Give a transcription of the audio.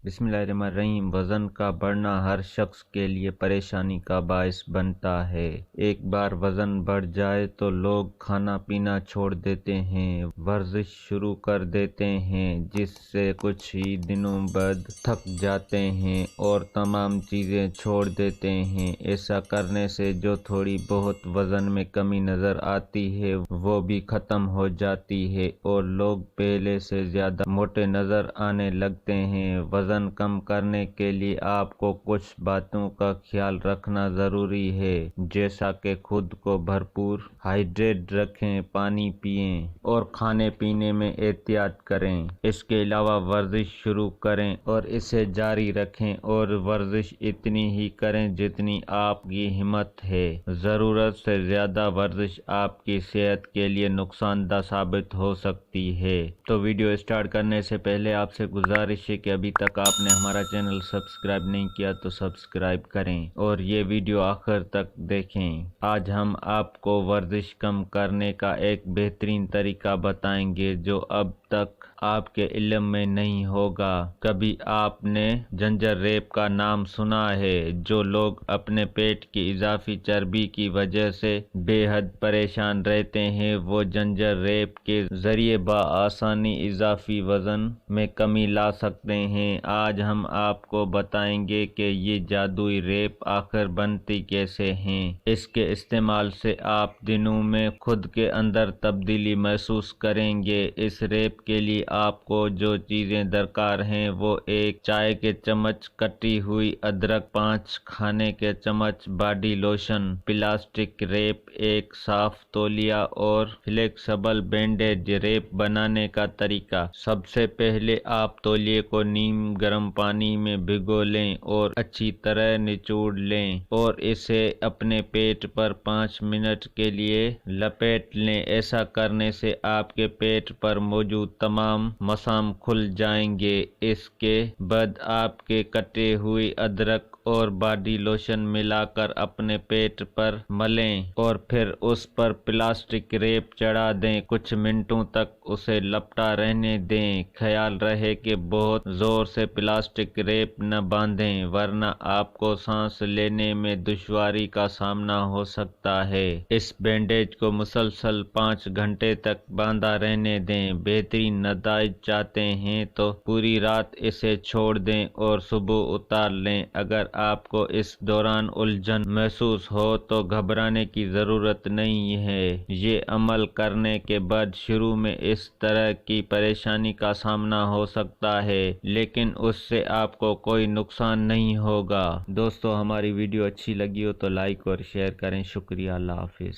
بسم اللہ الرحمن الرحیم۔ وزن کا بڑھنا ہر شخص کے لیے پریشانی کا باعث بنتا ہے۔ ایک بار وزن بڑھ جائے تو لوگ کھانا پینا چھوڑ دیتے ہیں، ورزش شروع کر دیتے ہیں، جس سے کچھ ہی دنوں بعد تھک جاتے ہیں اور تمام چیزیں چھوڑ دیتے ہیں۔ ایسا کرنے سے جو تھوڑی بہت وزن میں کمی نظر آتی ہے وہ بھی ختم ہو جاتی ہے اور لوگ پہلے سے زیادہ موٹے نظر آنے لگتے ہیں۔ وزن کم کرنے کے لیے آپ کو کچھ باتوں کا خیال رکھنا ضروری ہے، جیسا کہ خود کو بھرپور ہائیڈریٹ رکھیں، پانی پئیں اور کھانے پینے میں احتیاط کریں۔ اس کے علاوہ ورزش شروع کریں اور اسے جاری رکھیں اور ورزش اتنی ہی کریں جتنی آپ کی ہمت ہے۔ ضرورت سے زیادہ ورزش آپ کی صحت کے لیے نقصان دہ ثابت ہو سکتی ہے۔ تو ویڈیو اسٹارٹ کرنے سے پہلے آپ سے گزارش ہے کہ ابھی تک آپ نے ہمارا چینل سبسکرائب نہیں کیا تو سبسکرائب کریں اور یہ ویڈیو آخر تک دیکھیں۔ آج ہم آپ کو ورزش کم کرنے کا ایک بہترین طریقہ بتائیں گے جو اب تک آپ کے علم میں نہیں ہوگا۔ کبھی آپ نے جنجر ریپ کا نام سنا ہے؟ جو لوگ اپنے پیٹ کی اضافی چربی کی وجہ سے بے حد پریشان رہتے ہیں وہ جنجر ریپ کے ذریعے بآسانی اضافی وزن میں کمی لا سکتے ہیں۔ آج ہم آپ کو بتائیں گے کہ یہ جادوئی ریپ آخر بنتی کیسے ہیں۔ اس کے استعمال سے آپ دنوں میں خود کے اندر تبدیلی محسوس کریں گے۔ اس ریپ کے لیے آپ کو جو چیزیں درکار ہیں وہ: ایک چائے کے چمچ کٹی ہوئی ادرک، 5 کھانے کے چمچ باڈی لوشن، پلاسٹک ریپ، ایک صاف تولیہ اور فلیکسیبل بینڈیج۔ ریپ بنانے کا طریقہ: سب سے پہلے آپ تولیے کو نیم گرم پانی میں بھگو لیں اور اچھی طرح نچوڑ لیں اور اسے اپنے پیٹ پر 5 منٹ کے لیے لپیٹ لیں۔ ایسا کرنے سے آپ کے پیٹ پر موجود تمام مسام کھل جائیں گے۔ اس کے بعد آپ کے کٹے ہوئی ادرک اور باڈی لوشن ملا کر اپنے پیٹ پر ملیں اور پھر اس پر پلاسٹک ریپ چڑھا دیں۔ کچھ منٹوں تک اسے لپٹا رہنے دیں۔ خیال رہے کہ بہت زور سے پلاسٹک ریپ نہ باندھیں ورنہ آپ کو سانس لینے میں دشواری کا سامنا ہو سکتا ہے۔ اس بینڈیج کو مسلسل 5 گھنٹے تک باندھا رہنے دیں۔ بہترین نتائج چاہتے ہیں تو پوری رات اسے چھوڑ دیں اور صبح اتار لیں۔ اگر آپ کو اس دوران الجھن محسوس ہو تو گھبرانے کی ضرورت نہیں ہے۔ یہ عمل کرنے کے بعد شروع میں اس طرح کی پریشانی کا سامنا ہو سکتا ہے لیکن اس سے آپ کو کوئی نقصان نہیں ہوگا۔ دوستو، ہماری ویڈیو اچھی لگی ہو تو لائک اور شیئر کریں۔ شکریہ، اللہ حافظ۔